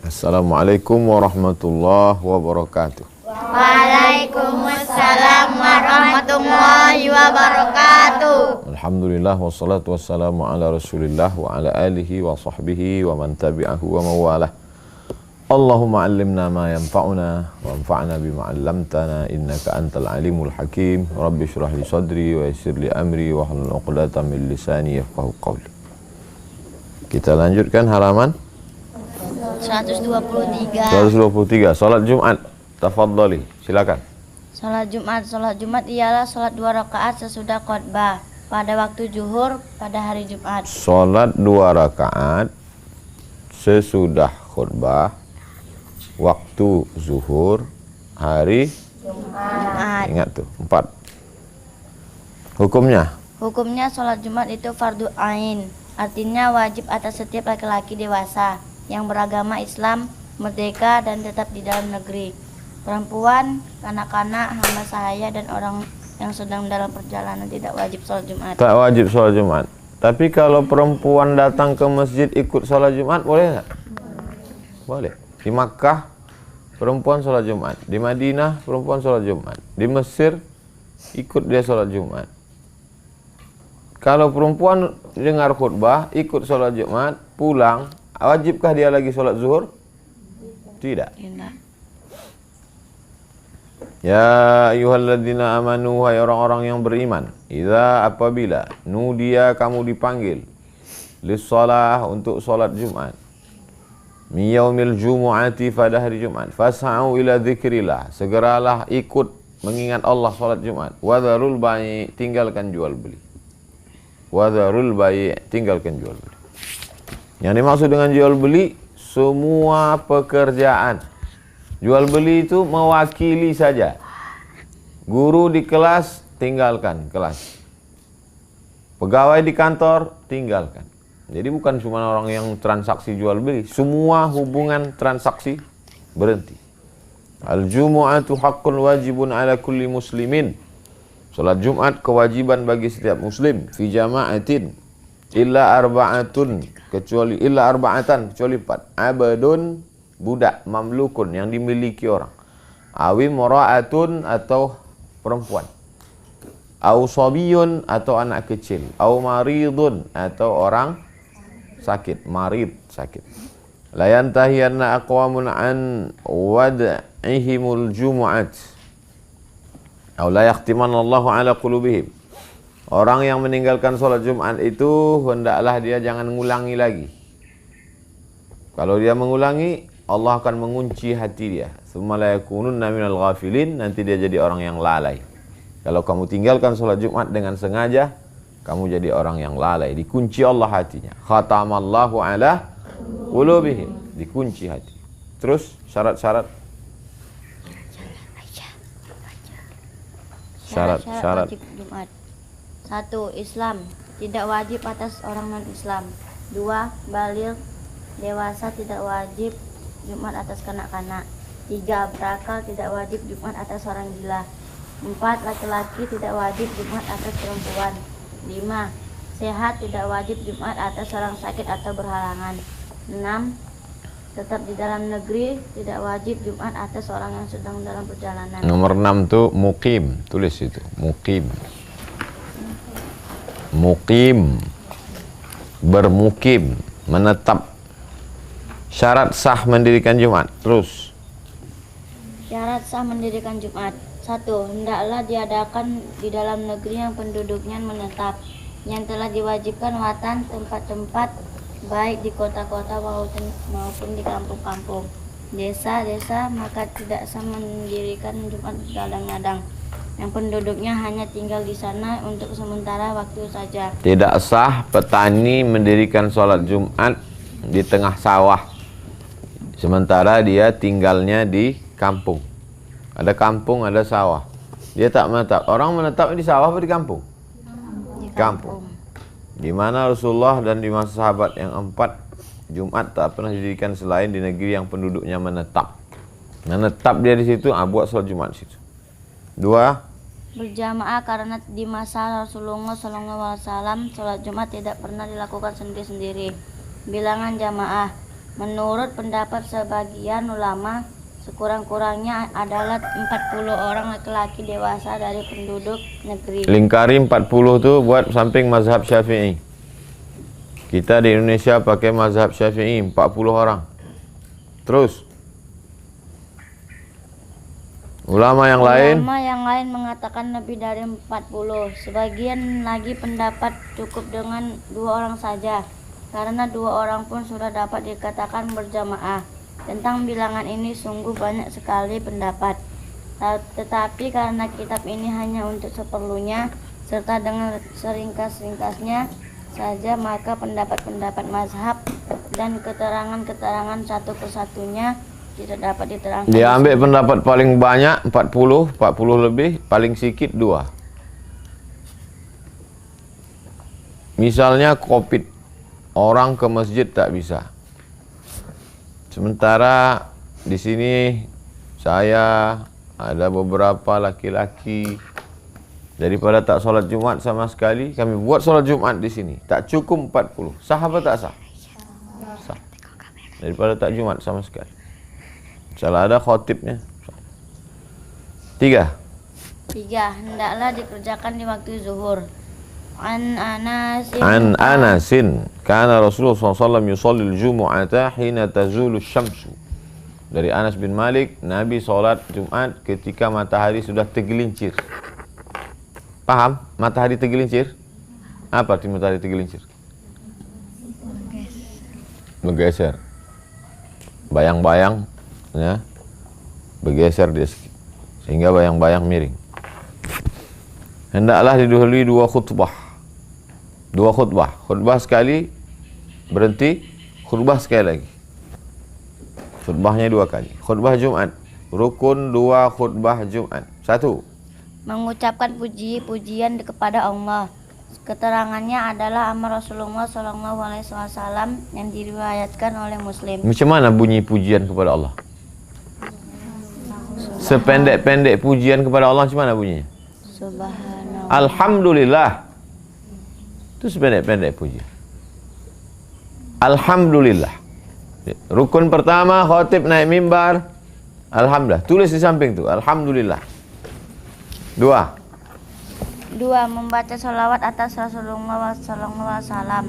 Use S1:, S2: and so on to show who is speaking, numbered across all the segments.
S1: Assalamualaikum warahmatullahi wabarakatuh.
S2: Waalaikumsalam warahmatullahi wabarakatuh.
S1: Alhamdulillah wassalatu wassalamu ala Rasulillah wa ala alihi wa sahbihi wa man tabi'ahu wa mawalah. Allahumma allimna ma yanfa'una wa anfa'na bima 'allamtana innaka antal alimul hakim. Rabbi shrah li sadri wa yassir li amri wa hlul 'uqdatam min lisani yafqahu qawli. Kita lanjutkan halaman
S2: 123.
S1: Salat Jumat. Tafadhali, silakan.
S2: Salat Jumat ialah salat 2 rakaat sesudah khutbah pada waktu zuhur pada hari Jumat.
S1: Salat 2 rakaat sesudah khutbah waktu zuhur hari
S2: Jumat.
S1: Ingat tuh, 4. Hukumnya
S2: Salat Jumat itu fardu ain, artinya wajib atas setiap laki-laki dewasa yang beragama Islam, merdeka dan tetap di dalam negeri. Perempuan, kanak-kanak, hamba sahaya dan orang yang sedang dalam perjalanan tidak wajib salat Jumat.
S1: tak wajib salat Jumat. Tapi kalau perempuan datang ke masjid ikut salat Jumat boleh nggak? Boleh. Di Makkah perempuan salat Jumat, di Madinah perempuan salat Jumat, di Mesir ikut dia salat Jumat. Kalau perempuan dengar khutbah ikut salat Jumat, pulang, wajibkah dia lagi salat zuhur? Tidak. Ya ayyuhalladzina amanu, hai orang-orang yang beriman, apabila nudia kamu dipanggil lis-shalah untuk salat Jumat, min yaumil jumu'ati pada hari Jumat, fas'au ila dzikrillah, segeralah ikut mengingat Allah salat Jumat, wadharul bai', tinggalkan jual beli. Wadharul bai', tinggalkan jual beli. Yang dimaksud dengan jual beli semua pekerjaan. Jual beli itu mewakili saja. Guru di kelas, tinggalkan kelas. Pegawai di kantor, tinggalkan. Jadi bukan cuma orang yang transaksi jual beli, semua hubungan transaksi berhenti. Al-jumu'atu haqqun wajibun ala kulli muslimin. Salat Jumat kewajiban bagi setiap muslim, fi jama'atin illa arba'atan, kecuali 4. Abadun, budak, mamlukun, yang dimiliki orang. Awi mura'atun, atau perempuan. Au sabiyun, atau anak kecil. Au maridun, atau orang sakit, marid, sakit. La yantahiyanna aqwamun an wad'ihimul jumu'at. Au la yahtimanallahu ala qulubihim. Orang yang meninggalkan sholat Jumat itu hendaklah dia jangan mengulangi lagi. Kalau dia mengulangi, Allah akan mengunci hati dia. Tsumma la yakununna minal ghafilin, nanti dia jadi orang yang lalai. Kalau kamu tinggalkan sholat Jumat dengan sengaja, kamu jadi orang yang lalai, dikunci Allah hatinya. Khatamallahu ala qulubihim, dikunci hati. Terus syarat-syarat. Syarat
S2: wajib Jumat. 1. Islam, tidak wajib atas orang non-Islam. 2. Baligh, dewasa, tidak wajib Jumat atas kanak-kanak. 3. Berakal, tidak wajib Jumat atas orang gila. 4. Laki-laki, tidak wajib Jumat atas perempuan. 5. Sehat, tidak wajib Jumat atas orang sakit atau berhalangan. 6. Tetap di dalam negeri, tidak wajib Jumat atas orang yang sedang dalam perjalanan.
S1: Nomor 6 tuh mukim, tulis itu, mukim. Mukim, bermukim, menetap. Syarat sah mendirikan Jumat. Terus
S2: Syarat sah mendirikan Jumat. 1. Hendaklah diadakan di dalam negeri yang penduduknya menetap, yang telah diwajibkan watan, tempat-tempat baik di kota-kota maupun di kampung-kampung, desa-desa, maka tidak sah mendirikan Jumat gadang-gadang yang penduduknya hanya tinggal di sana untuk sementara waktu saja.
S1: tidak sah petani mendirikan sholat Jumat di tengah sawah, sementara dia tinggalnya di kampung. Ada kampung, ada sawah. Dia tak menetap. Orang menetap di sawah atau di kampung?
S2: Di
S1: Kampung. Di mana Rasulullah dan di masa sahabat yang 4, Jumat tak pernah didirikan selain di negeri yang penduduknya menetap. Menetap dia di situ, buat sholat Jumat di situ. 2.
S2: Berjamaah, karena di masa Rasulullah SAW sholat Jumat tidak pernah dilakukan sendiri-sendiri. Bilangan jamaah Menurut pendapat sebagian ulama, sekurang-kurangnya adalah 40 orang laki-laki dewasa dari penduduk negeri.
S1: Lingkari 40 tu buat samping mazhab Syafi'i. Kita di Indonesia pakai mazhab Syafi'i 40 orang. Terus ulama yang lain
S2: mengatakan lebih dari 40. Sebagian lagi pendapat cukup dengan 2 orang saja, karena 2 orang pun sudah dapat dikatakan berjamaah. Tentang bilangan ini sungguh banyak sekali pendapat. Tetapi karena kitab ini hanya untuk seperlunya serta dengan seringkas-ringkasnya saja, maka pendapat-pendapat mazhab dan keterangan-keterangan satu persatunya tidak dapat diterangkan.
S1: Dia ambil pendapat paling banyak 40 lebih, paling sikit 2. Misalnya COVID, orang ke masjid tak bisa. Sementara di sini saya ada beberapa laki-laki, daripada tak solat Jumat sama sekali, kami buat solat Jumat di sini. Tak cukup 40. Sah apa tak sah? Sah. Daripada tak Jumat sama sekali. Salah ada khotibnya. 3.
S2: Hendaklah dikerjakan di waktu zuhur. An
S1: Anasin kana Rasulullah SAW yusalli al-jumu'ata hina tazulu syamsu. Dari Anas bin Malik, Nabi solat Jumat ketika matahari sudah tergelincir. Paham? Matahari tergelincir? Apa arti matahari tergelincir? Bergeser. Bayang-bayang ya, bergeser dia sehingga bayang-bayang miring. Hendaklah didahului 2 khutbah. 2 khutbah. Khutbah sekali, berhenti, khutbah sekali lagi. Khutbahnya 2 kali. Khutbah Jumat. Rukun 2 khutbah Jumat. 1.
S2: Mengucapkan puji-pujian kepada Allah. Keterangannya adalah amal Rasulullah SAW yang diriwayatkan oleh Muslim.
S1: Macam mana bunyi pujian kepada Allah? Sependek-pendek pujian kepada Allah macam mana bunyinya?
S2: Subhanallah.
S1: Alhamdulillah. Itu sependek-pendek pujian. Alhamdulillah. Rukun pertama, khatib naik mimbar, alhamdulillah. Tulis di samping tu, alhamdulillah. 2.
S2: Membaca sholawat atas Rasulullah SAW.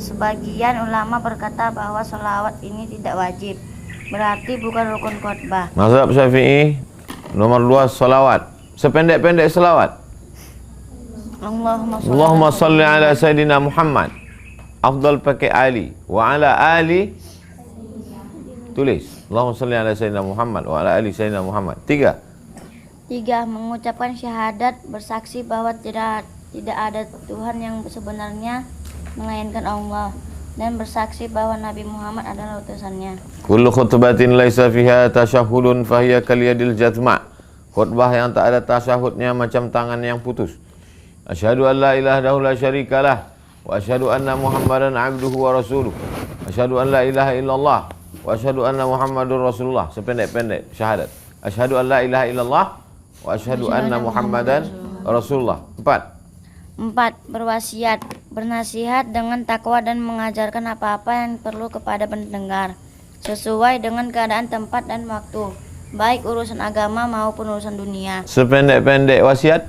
S2: Sebagian ulama berkata bahwa sholawat ini tidak wajib, berarti bukan rukun khutbah.
S1: Mazhab Syafi'i nomor 2 sholawat. Sependek-pendek sholawat. Allahumma salli ala Sayyidina Muhammad. Afdal pakai Ali. Wa ala Ali. Tulis. Allahumma salli ala Sayyidina Muhammad. Wa ala Ali Sayyidina Muhammad. 3.
S2: Mengucapkan syahadat, bersaksi bahwa tidak ada Tuhan yang sebenarnya melainkan Allah, dan bersaksi bahwa Nabi Muhammad adalah utusannya.
S1: Kullu khutbatin laisa fiha tasyahudun fahiya kaliyadil jazma. Khutbah yang tak ada tasyahudnya macam tangan yang putus. Asyhadu an la ilaha illallah la syarikalah wa asyhadu anna Muhammadan abduhu wa rasuluh. Asyhadu an la ilaha illallah wa asyhadu anna Muhammadur Rasulullah. Sependek-pendek syahadat. Asyhadu an la ilaha illallah wa asyhadu anna Muhammadan Rasulullah. 4.
S2: Berwasiat, bernasihat dengan takwa dan mengajarkan apa-apa yang perlu kepada pendengar sesuai dengan keadaan tempat dan waktu, baik urusan agama maupun urusan dunia.
S1: Sependek-pendek wasiat,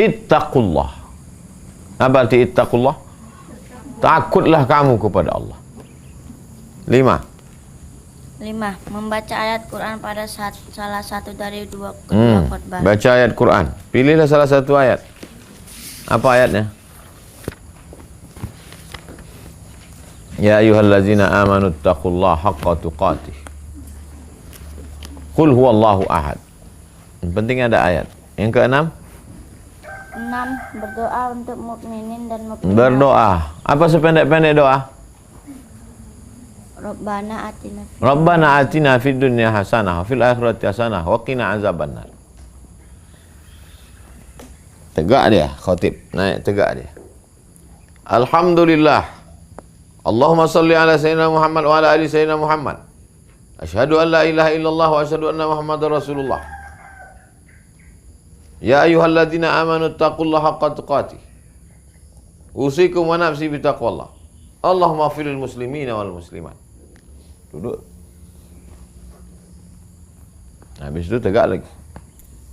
S1: ittaqullah. Apa arti ittaqullah? Takutlah kamu kepada Allah. 5.
S2: Membaca ayat Quran pada salah satu dari 2 khutbah.
S1: Baca ayat Quran. Pilihlah salah satu ayat. Apa ayatnya? Ya ayyuhallazina amanu taqullaha haqqa tuqatih. Qul huwallahu ahad. Yang penting ada ayat. Yang ke-6?
S2: 6. Berdoa untuk mukminin dan mukminat.
S1: Berdoa. Apa sependek-pendek doa? Rabbana atina fid dunya hasanah wa fil akhirati hasanah wa qina azabannar. Tegak dia, khatib. Naik tegak dia. Alhamdulillah. Allahumma salli ala Sayyidina Muhammad wa ala ali Sayyidina Muhammad. Asyhadu an la ilaha illallah wa asyhadu anna Muhammadar Rasulullah. Ya ayyuhalladzina amanu taqullaha haqqa tuqatih. Usikum wa nafsi bitaqwallah. Allahumma firil muslimina wal muslimat. Duduk. Habis itu tegak lagi.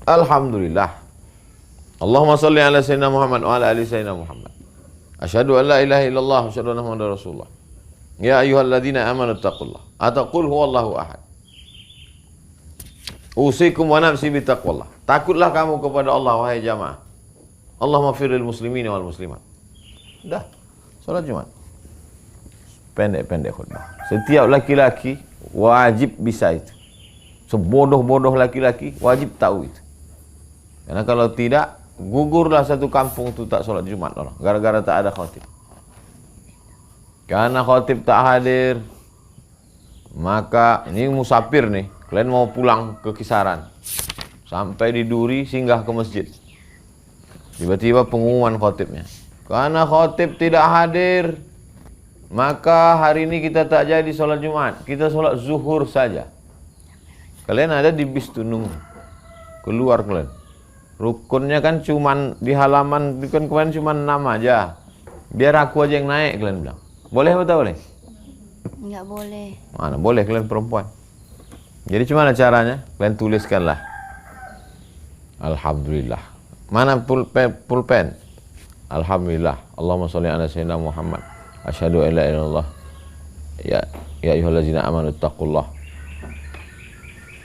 S1: Alhamdulillah. Allahumma salli ala sayyidina Muhammad wa ala ali sayyidina Muhammad. Asyhadu an la ilaha illallah wa asyhadu anna Muhammadar Rasulullah. Ya ayyuhalladzina amanu taqullah. Atau qul huwallahu ahad. Usikum wa nafsi bitaqwallah. Takutlah kamu kepada Allah wahai jamaah. Allahumma firil muslimina wal muslimat. Dah. Salat Jumat. Pendek-pendek khutbah. Setiap laki-laki wajib bisa itu. Sebodoh-bodoh laki-laki wajib tahu itu. Karena kalau tidak, gugurlah satu kampung itu tak solat Jumat orang. Gara-gara tak ada khatib. Karena khatib tak hadir, maka ini musafir nih. Kalian mau pulang ke Kisaran. Sampai di Duri singgah ke masjid. Tiba-tiba pengumuman khatibnya. Karena khatib tidak hadir, maka hari ini kita tak jadi solat Jumat. Kita solat zuhur saja. Kalian ada di bis tuh nunggu. Keluar kalian. Rukunnya kan cuman di halaman, kan kemarin cuman 6 aja. Biar aku aja yang naik, kalian bilang. Boleh atau tak boleh?
S2: Enggak boleh.
S1: Mana boleh, kalian perempuan. Jadi gimana caranya? Kalian tuliskanlah. Alhamdulillah. Mana pulpen? Alhamdulillah. Allahumma sholli ala sayyidina Muhammad. Asyhadu an la ilaha illallah. Ya ayyuhallazina amanu taqullah.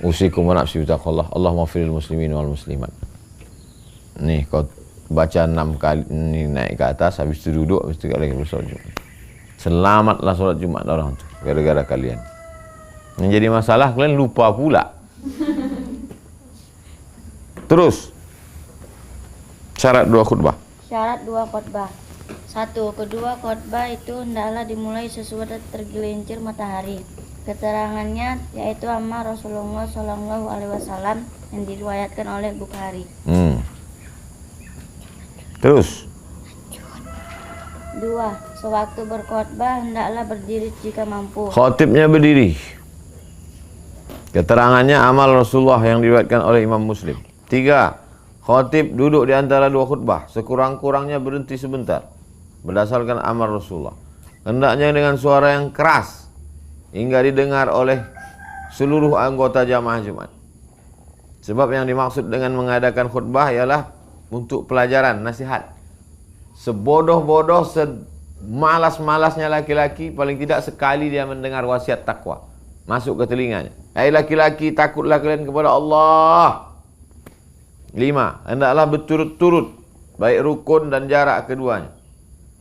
S1: Usikum wa nafsi bitaqwallah. Allahumma firil muslimin wal muslimat. Nih kau baca 6 kali, ini naik ke atas, habis itu duduk, habis itu lagi bersolat Jumat. Selamatlah solat Jumat orang itu gara-gara kalian. Yang jadi masalah kalian lupa pula. Terus syarat 2 khutbah.
S2: Syarat 2 khutbah. 1. Kedua khutbah itu hendaklah dimulai sesudah tergelincir matahari. Keterangannya yaitu amal Rasulullah SAW yang diriwayatkan oleh Bukhari.
S1: Terus
S2: 2. Sewaktu berkhutbah hendaklah berdiri jika mampu.
S1: khatibnya berdiri. Keterangannya amal Rasulullah yang diriwayatkan oleh Imam Muslim. 3. Khatib duduk di antara 2 khutbah, sekurang-kurangnya berhenti sebentar. Berdasarkan amal Rasulullah. Hendaknya dengan suara yang keras hingga didengar oleh seluruh anggota jamaah Jumat. Sebab yang dimaksud dengan mengadakan khutbah ialah untuk pelajaran, nasihat. Sebodoh-bodoh, semalas-malasnya laki-laki, paling tidak sekali dia mendengar wasiat takwa masuk ke telinganya. Hai laki-laki, takutlah kalian kepada Allah. 5. Hendaklah berturut-turut, baik rukun dan jarak keduanya,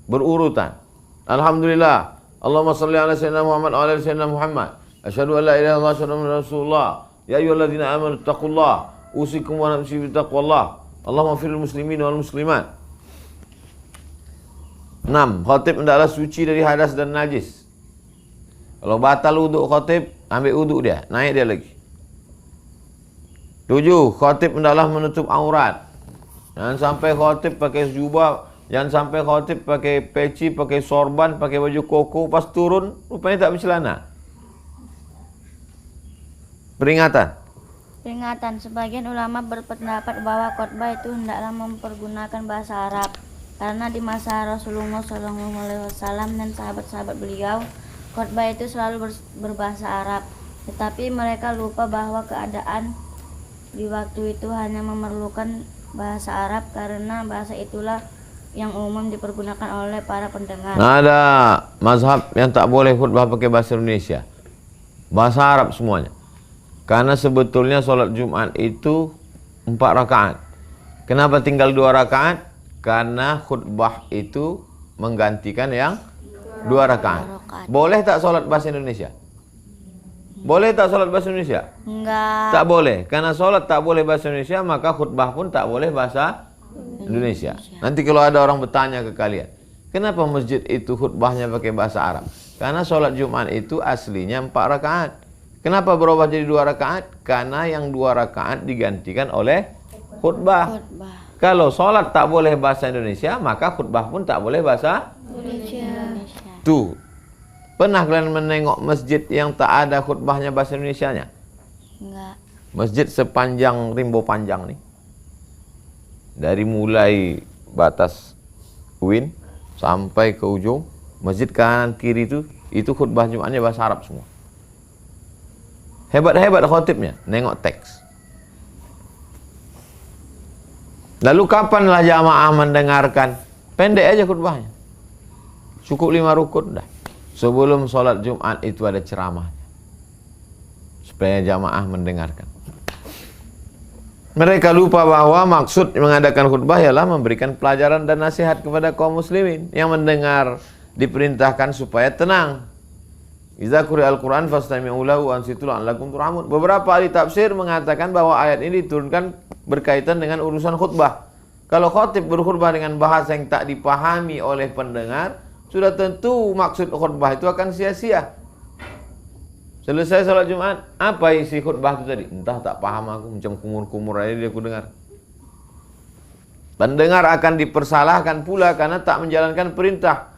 S1: berurutan. Alhamdulillah. Allahumma salli ala sayyidina Muhammad wa ala sayyidina Muhammad. Asyhadu an la ilaha illallah wa asyhadu anna Rasulullah. Ya ayyuhalladzina amanu taqullah. Usikum wa nafsi bitaqwallah. Allahumma firil muslimin wal muslimat. 6. Khatib hendaklah suci dari hadas dan najis. Kalau batal wuduk khatib, ambil wuduk dia, naik dia lagi. 7. Khatib hendaklah menutup aurat. Jangan sampai khatib pakai jubah, jangan sampai khatib pakai peci, pakai sorban, pakai baju koko, pas turun rupanya tak bercelana. Peringatan.
S2: Sebagian ulama berpendapat bahwa khutbah itu hendaklah mempergunakan bahasa Arab. Karena di masa Rasulullah SAW dan sahabat-sahabat beliau, khutbah itu selalu berbahasa Arab. Tetapi mereka lupa bahwa keadaan di waktu itu hanya memerlukan bahasa Arab karena bahasa itulah yang umum dipergunakan oleh para pendengar.
S1: Ada mazhab yang tak boleh khutbah pakai bahasa Indonesia. Bahasa Arab semuanya. Karena sebetulnya sholat Jumat itu 4 rakaat. Kenapa tinggal 2 rakaat? Karena khutbah itu menggantikan yang 2 rakaat. Boleh tak sholat bahasa Indonesia? Boleh tak sholat bahasa Indonesia?
S2: Enggak.
S1: Tak boleh. Karena sholat tak boleh bahasa Indonesia, maka khutbah pun tak boleh bahasa Indonesia. Nanti kalau ada orang bertanya ke kalian, kenapa masjid itu khutbahnya pakai bahasa Arab? Karena sholat Jumat itu aslinya 4 rakaat. Kenapa berubah jadi 2 rakaat? Karena yang 2 rakaat digantikan oleh khutbah. Kalau sholat tak boleh bahasa Indonesia, maka khutbah pun tak boleh bahasa
S2: Indonesia.
S1: Tuh. Pernah kalian menengok masjid yang tak ada khutbahnya bahasa Indonesianya?
S2: Enggak.
S1: Masjid sepanjang Rimbo Panjang nih. Dari mulai batas UIN sampai ke ujung Masjid kanan kiri itu khutbah Jumatnya bahasa Arab semua. Hebat-hebat khotibnya, nengok teks. Lalu kapanlah jamaah mendengarkan? Pendek aja khutbahnya. Cukup 5 rukun dah. Sebelum sholat Jumat itu ada ceramahnya. Supaya jamaah mendengarkan. Mereka lupa bahwa maksud mengadakan khutbah ialah memberikan pelajaran dan nasihat kepada kaum muslimin yang mendengar, diperintahkan supaya tenang. Idza quri'al Qur'an fastami'u lahu wa ansitu la'allakum turhamun. Beberapa ahli tafsir mengatakan bahwa ayat ini diturunkan berkaitan dengan urusan khutbah. Kalau khatib berkhutbah dengan bahasa yang tak dipahami oleh pendengar, sudah tentu maksud khutbah itu akan sia-sia. Selesai salat Jumat, apa isi khutbah itu tadi? Entah, tak paham aku, macam kumur-kumur aja dia aku dengar. Pendengar akan dipersalahkan pula karena tak menjalankan perintah,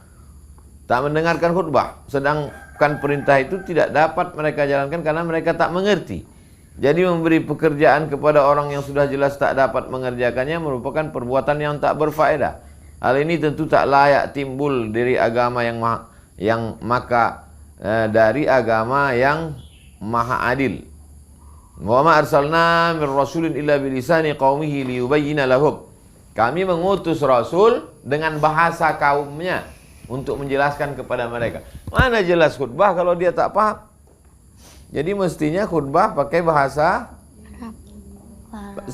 S1: tak mendengarkan khutbah. Sedangkan perintah itu tidak dapat mereka jalankan karena mereka tak mengerti. Jadi memberi pekerjaan kepada orang yang sudah jelas tak dapat mengerjakannya merupakan perbuatan yang tak berfaedah. Hal ini tentu tak layak timbul dari agama dari agama yang maha adil. Wa ma arsalna min rasulin illa bilisani qaumihi liyubayyina lahum. Kami mengutus rasul dengan bahasa kaumnya untuk menjelaskan kepada mereka. Mana jelas khutbah kalau dia tak paham? Jadi mestinya khutbah pakai bahasa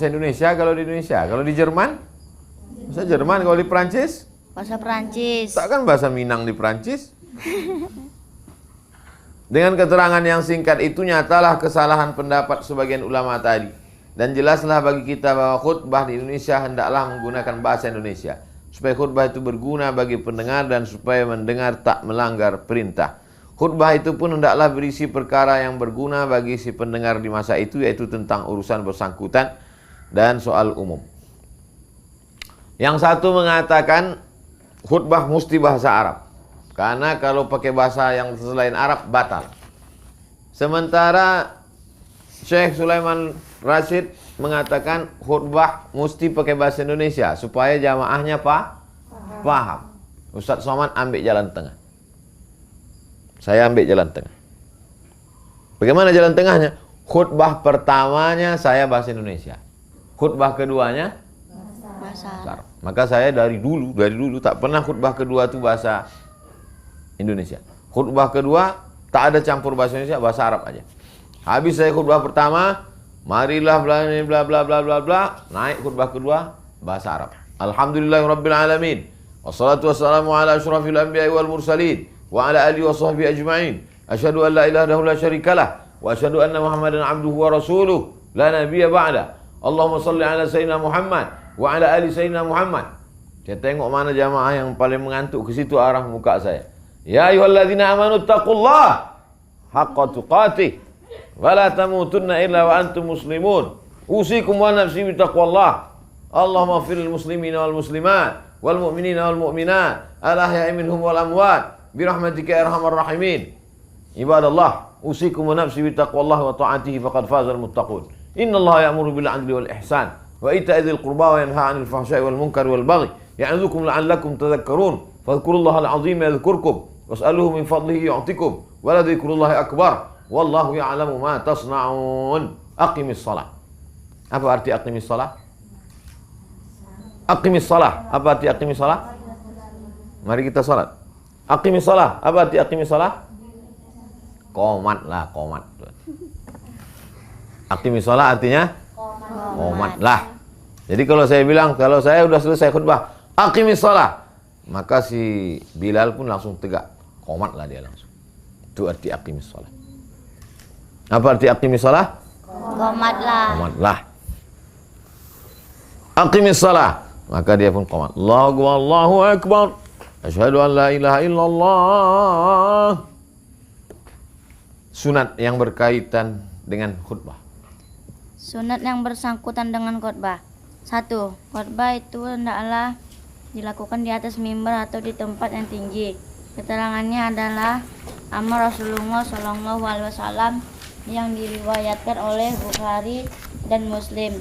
S1: Indonesia kalau di Indonesia. Kalau di Jerman, bahasa Jerman. Kalau di Perancis,
S2: Bahasa Perancis.
S1: takkan bahasa Minang di Perancis. Dengan keterangan yang singkat itu nyatalah kesalahan pendapat sebagian ulama tadi. Dan jelaslah bagi kita bahwa khutbah di Indonesia hendaklah menggunakan bahasa Indonesia. Supaya khutbah itu berguna bagi pendengar dan supaya mendengar tak melanggar perintah. Khutbah itu pun hendaklah berisi perkara yang berguna bagi si pendengar di masa itu, yaitu tentang urusan bersangkutan dan soal umum. Yang satu mengatakan khutbah mesti bahasa Arab, karena kalau pakai bahasa yang selain Arab batal. Sementara Syekh Sulaiman Rashid mengatakan khutbah mesti pakai bahasa Indonesia supaya jamaahnya paham. Ustaz Somad ambil jalan tengah. Saya ambil jalan tengah. Bagaimana jalan tengahnya? Khutbah pertamanya saya bahasa Indonesia. Khutbah keduanya
S2: Bahasa
S1: Arab. Maka saya dari dulu tak pernah khutbah kedua itu bahasa Indonesia. Khutbah kedua tak ada campur bahasa Indonesia, bahasa Arab aja. Habis saya khutbah pertama, marilah bla bla bla bla bla bla, naik khutbah kedua bahasa Arab. Alhamdulillahirabbil alamin. Wassalatu wassalamu ala asyrafil anbiya'i wal mursalin. Wa ala alihi wa sahbihi ajma'in. Asyhadu an la ilaha illallah la syarikalah wa asyhadu anna Muhammadan abduhu wa rasuluh la nabiyya ba'da. Allahumma salli ala sayyidina Muhammad wa ala ali sayyidina Muhammad. Saya tengok mana jamaah yang paling mengantuk, ke situ arah muka saya. Ya ayyuhalladzina amanu taqullaha haqqa tuqatih wa la tamutunna illa wa antum muslimun. Usikum wa nafsi bi taqwallah. Allahumma ighfir lil muslimina wal muslimat wal mu'minina wal mu'minat al ahya'i minhum wal amwat birahmatika ya arhamar rahimin. Ibadallah, usikum wa nafsi bi taqwallahi wa ta'atihi faqad fazal muttaqun. Innallaha ya'muru bil 'adli wal ihsan wa ita'i dzil qurba wa yanha 'anil fahsya'i wal munkari wal baghi ya'idzukum la'allakum tadhakkarun. Fadhkurullaha al-'azima yadhkurkum was'aluhu min fadlihi yu'tikum wa la dzikrullahi akbar wallahu ya'lamu ma tasna'un. Aqimis shalah. Apa arti aqimis shalah? Aqimis shalah. Apa arti aqimis shalah? Mari kita salat. Aqimis shalah. Apa arti aqimis shalah? Qomatlah, qomat. Aqimis shalah artinya qomatlah. Jadi kalau saya bilang, kalau saya sudah selesai khutbah, aqimis shalah, maka si Bilal pun langsung tegak. Qomatlah dia langsung. Itu arti aqimis shalah. Apa arti aqimis shalah?
S2: Qomatlah.
S1: Qomatlah. Aqimis shalah, maka dia pun qomat. Allahu akbar. Asyhadu an la ilaha illallah. Sunat yang berkaitan dengan khutbah.
S2: Sunat yang bersangkutan dengan khutbah. 1. Khutbah itu hendaklah dilakukan di atas mimbar atau di tempat yang tinggi. Keterangannya adalah amal Rasulullah SAW yang diriwayatkan oleh Bukhari dan Muslim.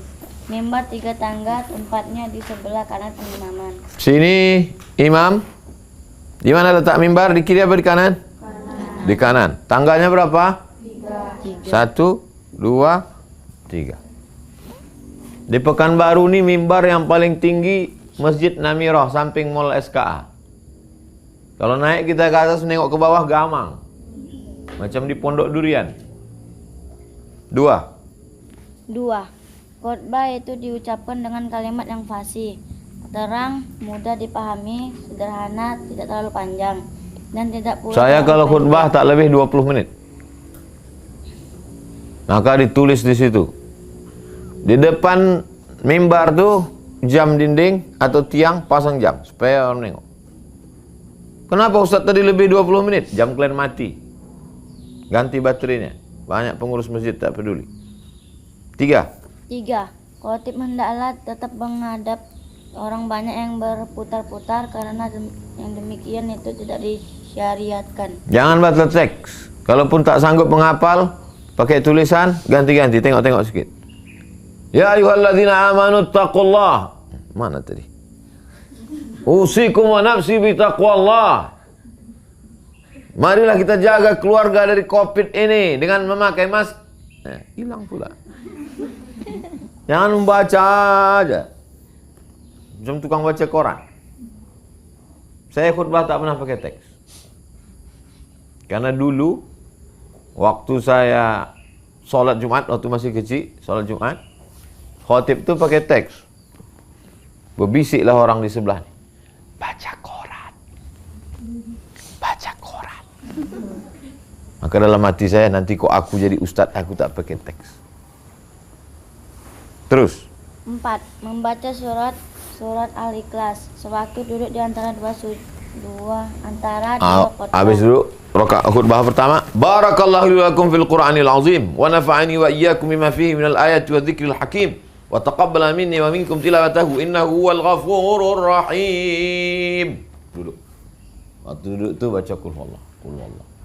S2: Mimbar 3 tangga, tempatnya di sebelah kanan pengimaman.
S1: Sini imam. Di mana letak mimbar? Di kiri apa di kanan? Di kanan. Tangganya berapa?
S2: 3.
S1: 1, 2, 3. Di Pekanbaru ni mimbar yang paling tinggi Masjid Namirah samping Mall SKA. Kalau naik kita ke atas nengok ke bawah gamang. Macam di Pondok Durian. 2.
S2: Khotbah itu diucapkan dengan kalimat yang fasih, terang, mudah dipahami, sederhana, tidak terlalu panjang, dan tidak pula.
S1: Saya kalau khutbah tak lebih 20 menit. Maka ditulis di situ. Di depan mimbar tuh jam dinding atau tiang pasang jam supaya orang nengok. Kenapa Ustaz tadi lebih 20 menit? Jam kalian mati. Ganti baterainya. Banyak pengurus masjid tak peduli. 3.
S2: Khotib hendaklah tetap menghadap orang banyak yang berputar-putar karena yang demikian itu tidak disyariatkan.
S1: Jangan baca teks. Kalaupun tak sanggup menghafal, pakai tulisan, ganti-ganti, tengok-tengok sikit. Ya ayyuhalladzina amanu taqullah. Mana tadi? Usikum wa nafsi bitaqwallah. Marilah kita jaga keluarga dari Covid ini dengan memakai masker. Hilang pula. Jangan membaca aja. Macam tukang baca koran. Saya khutbah tak pernah pakai teks. Karena dulu waktu saya sholat Jumat, waktu masih kecil, sholat Jumat, khotib tu pakai teks. Berbisiklah orang di sebelah. Baca koran. Baca koran. Maka dalam hati saya, nanti kok aku jadi ustaz, aku tak pakai teks. Terus.
S2: 4. Membaca surat Al-Ikhlas sewaktu duduk di antara dua khutbah.
S1: Habis duduk rakaat khutbah pertama. Barakallahu lakum fil Qur'anil azim wa nafa'ani wa iyyakum bima fihi minal ayati wa dzikril hakim wa taqabbala minni wa minkum tilawatahu innahu huwal ghafurur rahim. Duduk. Waktu duduk tu baca qul huwallah,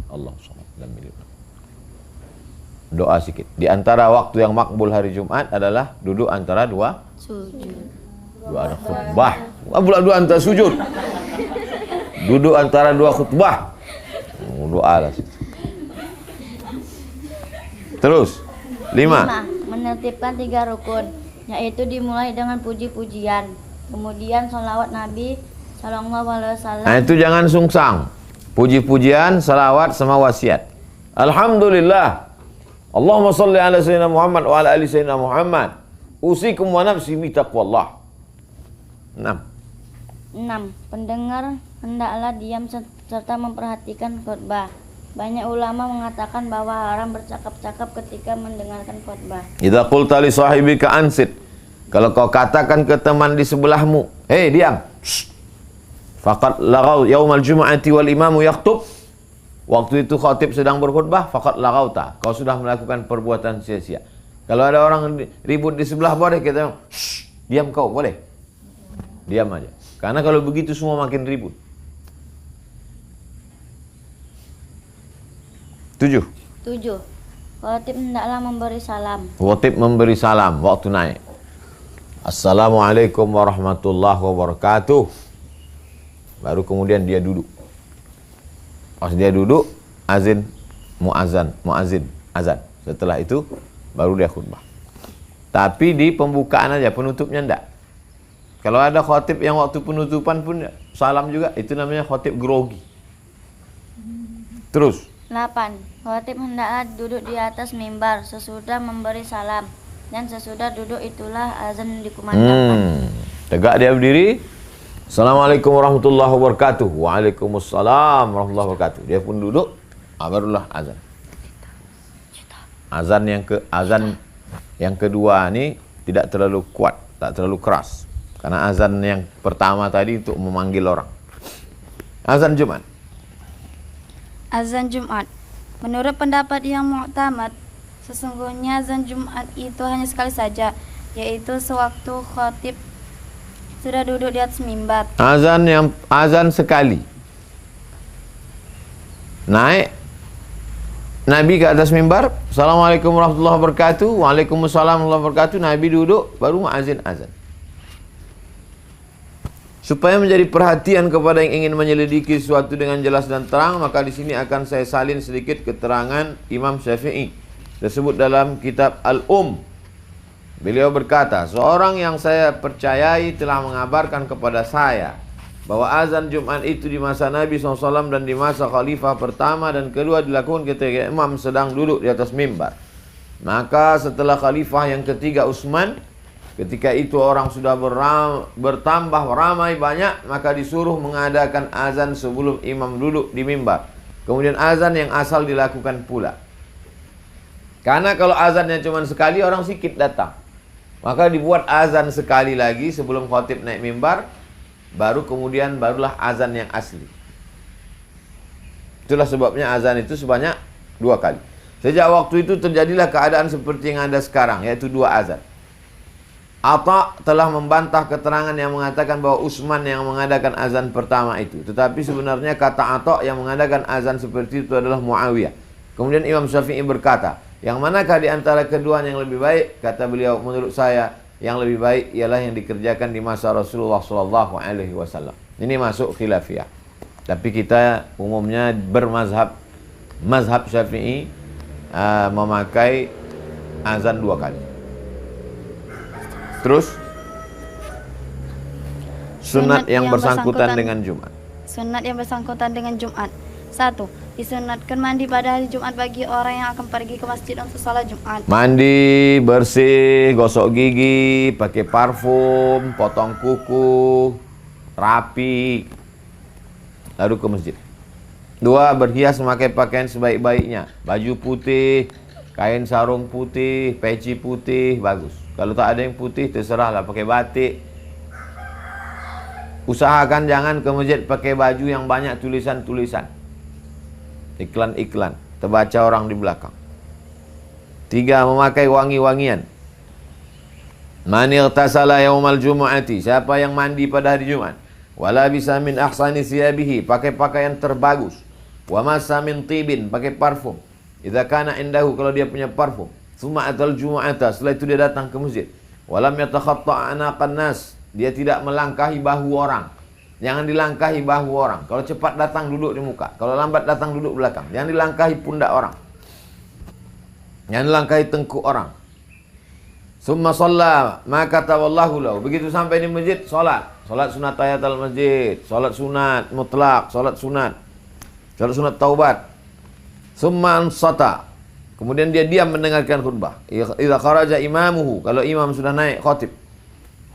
S1: Allahu samad, lam yalid. Doa sikit. Di antara waktu yang makbul hari Jumat adalah duduk antara dua
S2: sujud.
S1: Dua ada khutbah. Pula dua antara sujud. Duduk antara dua khutbah. Doa lah. Terus. 5.
S2: Menertibkan 3 rukun, yaitu dimulai dengan puji-pujian, kemudian sholawat Nabi Sallallahu Alaihi Wasallam.
S1: Nah itu jangan sungsang. Puji-pujian, salawat sama wasiat. Alhamdulillah. Allahumma salli ala sayyidina Muhammad wa ala ali sayyidina Muhammad. Usikum wa nafsi bi taqwallah. 6.
S2: Pendengar hendaklah diam serta memperhatikan khutbah. Banyak ulama mengatakan bahwa haram bercakap-cakap ketika mendengarkan khutbah.
S1: Idza qulta li sahibika ansit. Kalau kau katakan ke teman di sebelahmu, "Hei, diam." Faqad laghaw yaumal jumu'ati wal imamu yakhutub. Waktu itu khatib sedang berkhutbah, faqad laghauta. Kau sudah melakukan perbuatan sia-sia. Kalau ada orang ribut di sebelah boleh kita, diam kau, boleh. Diam aja. Karena kalau begitu semua makin ribut. 7.
S2: Khatib hendaklah memberi salam.
S1: Khatib memberi salam waktu naik. Assalamualaikum warahmatullahi wabarakatuh. Baru kemudian dia duduk. Pas dia duduk, azan. Setelah itu baru dia khutbah. Tapi di pembukaan aja, penutupnya enggak. Kalau ada khatib yang waktu penutupan pun salam juga, itu namanya khatib grogi. Terus.
S2: 8. Khatib hendaklah duduk di atas mimbar sesudah memberi salam, dan sesudah duduk itulah azan dikumandangkan.
S1: Tegak dia berdiri. Assalamualaikum warahmatullahi wabarakatuh. Waalaikumsalam warahmatullahi wabarakatuh. Dia pun duduk, barulah azan. Azan yang kedua ni tidak terlalu kuat, tak terlalu keras. Karena azan yang pertama tadi untuk memanggil orang. Azan Jumat.
S3: Azan Jumat. Menurut pendapat yang mu'tamad, sesungguhnya azan Jumat itu hanya sekali saja, yaitu sewaktu khatib sudah duduk di atas mimbar.
S1: Azan sekali. Naik Nabi ke atas mimbar, Assalamualaikum warahmatullahi wabarakatuh, Waalaikumsalam warahmatullahi wabarakatuh. Nabi duduk, baru muazzin azan. Supaya menjadi perhatian kepada yang ingin menyelidiki sesuatu dengan jelas dan terang, maka di sini akan saya salin sedikit keterangan Imam Syafi'i tersebut dalam kitab Al-Um. Beliau berkata, seorang yang saya percayai telah mengabarkan kepada saya bahwa azan Jumat itu di masa Nabi SAW dan di masa khalifah pertama dan kedua dilakukan ketika imam sedang duduk di atas mimbar. Maka setelah khalifah yang ketiga Utsman, ketika itu orang sudah bertambah ramai banyak, maka disuruh mengadakan azan sebelum imam duduk di mimbar. Kemudian azan yang asal dilakukan pula. Karena kalau azannya cuma sekali, orang sikit datang. Maka dibuat azan sekali lagi sebelum khatib naik mimbar, barulah azan yang asli. Itulah sebabnya azan itu sebanyak 2 kali. Sejak waktu itu terjadilah keadaan seperti yang ada sekarang, yaitu 2 azan. Atha telah membantah keterangan yang mengatakan bahwa Utsman yang mengadakan azan pertama itu. Tetapi sebenarnya kata Atha yang mengadakan azan seperti itu adalah Muawiyah. Kemudian Imam Syafi'i berkata, yang manakah di antara keduanya yang lebih baik? Kata beliau, menurut saya yang lebih baik ialah yang dikerjakan di masa Rasulullah SAW. Ini masuk khilafiyah. Tapi kita umumnya mazhab Syafi'i memakai azan 2 kali. Terus sunat yang bersangkutan dengan Jumat.
S3: Sunat yang bersangkutan dengan Jumat. 1. Disunatkan mandi pada hari Jumat bagi orang yang akan pergi ke masjid untuk salat Jumat.
S1: Mandi, bersih, gosok gigi, pakai parfum, potong kuku, rapi, lalu ke masjid. 2. Berhias memakai pakaian sebaik-baiknya. Baju putih, kain sarung putih, peci putih, bagus. Kalau tak ada yang putih, terserahlah pakai batik. Usahakan jangan ke masjid pakai baju yang banyak tulisan-tulisan, iklan-iklan, terbaca orang di belakang. 3. Memakai wangi-wangian. Man ightasala yaumal jumu'ati, siapa yang mandi pada hari Jumat, wala bisa min ahsani siyabihi, pakai pakaian terbagus, wa massa min tibin, pakai parfum, idza kana indahu, kalau dia punya parfum, summa atal jumu'ata, setelah itu dia datang ke masjid, walam yatakhatta anaqan nas, dia tidak melangkahi bahu orang. Jangan dilangkahi bahu orang. Kalau cepat datang duduk di muka, kalau lambat datang duduk belakang. Jangan dilangkahi pundak orang, jangan dilangkahi tengkuk orang. Summa shalla ma kataballahu lahu, begitu sampai di masjid salat sunat tahiyatul masjid, salat sunat mutlak, salat sunat taubat. Summa ansata, kemudian dia diam mendengarkan khutbah. Idza kharaja imamuhu, kalau imam sudah naik khatib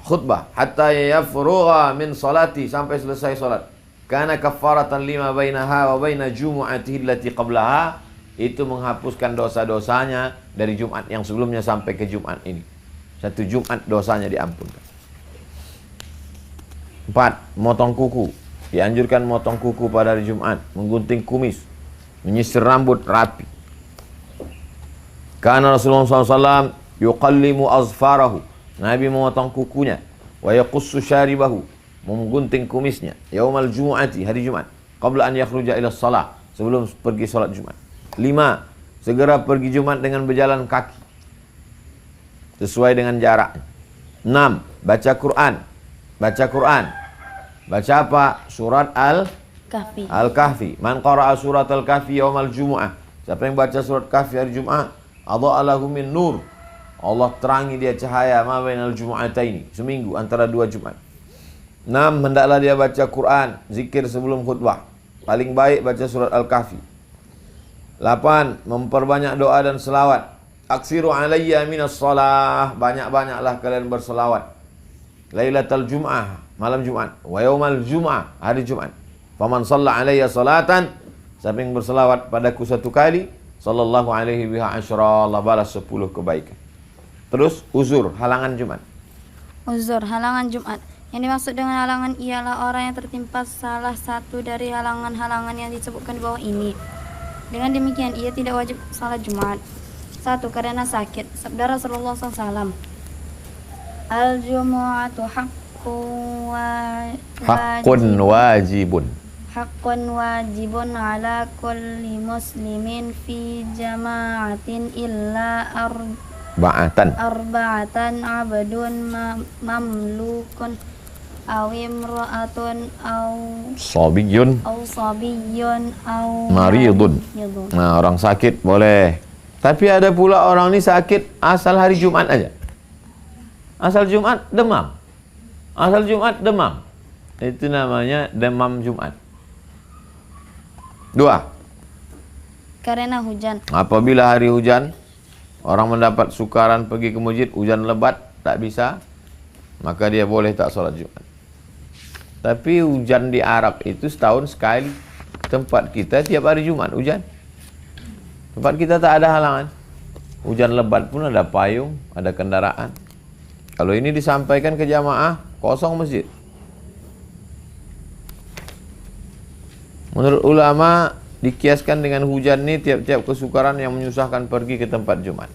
S1: khutbah, hatta yafrugha min salati, sampai selesai salat. Kana kaffaratan lima bainaha wa baina jumu'atihi allati qablaha, itu menghapuskan dosa-dosanya dari Jumat yang sebelumnya sampai ke Jumat ini. 1 Jumat dosanya diampunkan. 4. Motong kuku. Dianjurkan motong kuku pada hari Jumat, menggunting kumis, menyisir rambut rapi. Karena Rasulullah SAW yuqallimu azfarahu, Nabi memotong kukunya, wa yaqussu syaribahu, menggunting kumisnya, yaumal jumu'ati, hari Jumat, qabla an yakhruja ila shalah, sebelum pergi salat Jumat. 5. Segera pergi Jumat dengan berjalan kaki sesuai dengan jarak. 6. Baca Quran. Baca apa? Surat Al-Kahfi. Man qara'a surat Al-Kahfi yaumal jumu'ah, siapa yang baca surat Kahfi hari Jumat, adha'a lahu min nur, Allah terangi dia cahaya ma bainal jumu'ataini, seminggu antara 2 Jumat. 6. Hendaklah dia baca Quran, zikir sebelum khutbah. Paling baik baca surat Al-Kahfi. 8. Memperbanyak doa dan selawat. Aksiru alayya minas shalah, banyak-banyaklah kalian berselawat. Lailatul Jum'ah, malam Jumat, wa yaumal Jum'ah, hari Jumat. Faman shalla alayya salatan, siapa yang berselawat padaku 1 kali, sallallahu alaihi biha asyra, Allah balas 10 kebaikan. Terus uzur, halangan Jumat.
S3: Uzur, halangan Jumat. Yang dimaksud dengan halangan ialah orang yang tertimpa salah satu dari halangan-halangan yang disebutkan di bawah ini. Dengan demikian ia tidak wajib salat Jumat. 1. Karena sakit. Sabda Rasulullah SAW, Al-jumu'atu haqqun wajibun ala kulli muslimin fi jama'atin illa arba'atan abdun mamlukun aw imra'atun
S1: Sabiyun,
S3: aw sabiyyun aw
S1: maridun.
S3: maridun.
S1: Nah, orang sakit boleh. Tapi ada pula orang ni sakit asal hari Jumat aja. Asal Jumat demam. Asal Jumat demam. Itu namanya demam Jumat. 2.
S3: Karena hujan.
S1: Apabila hari hujan, orang mendapat sukaran pergi ke masjid, hujan lebat, tak bisa, maka dia boleh tak solat Jumat. Tapi hujan di Arab itu setahun sekali. Tempat kita tiap hari Jumat hujan. Tempat kita tak ada halangan. Hujan lebat pun ada payung, ada kendaraan. Kalau ini disampaikan ke jamaah, kosong masjid. Menurut ulama, dikiaskan dengan hujan ni tiap-tiap kesukaran yang menyusahkan pergi ke tempat Jumat.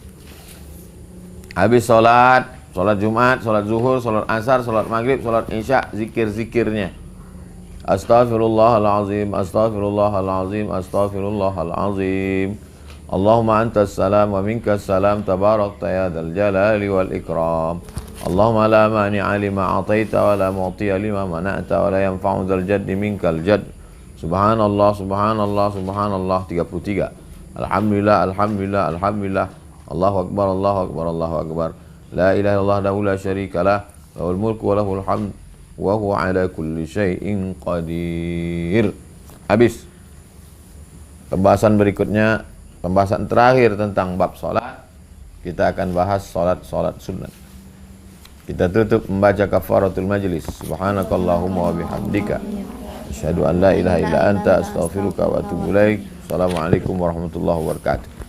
S1: Habis solat Jumat, solat zuhur, solat asar, solat maghrib, solat isya, zikir-zikirnya. Astaghfirullahalazim, astaghfirullahalazim, astaghfirullahalazim. Allahumma antas salam wa minkas salam, tabarakta ya dzal jalali wal ikram. Allahumma la mani'a lima ataita wa la mu'tiya lima mana'ta wa la yanfa'u dzal jaddi minkal jadd. Subhanallah, subhanallah, subhanallah. 33. Alhamdulillah, alhamdulillah, alhamdulillah. Allahu akbar, Allahu akbar, Allahu akbar. La ilaha illallah dahu la syarikalah, lahul mulku wa lahul hamd, wa huwa ala kulli syai'in qadir. Habis. Pembahasan berikutnya, pembahasan terakhir tentang bab solat. Kita akan bahas solat sunat. Kita tutup membaca kafaratul majlis. Subhanakallahumma wa bihamdika, asyhadu an la ilaha illa anta, astaghfiruka wa atubu ilaik. Assalamualaikum warahmatullahi wabarakatuh.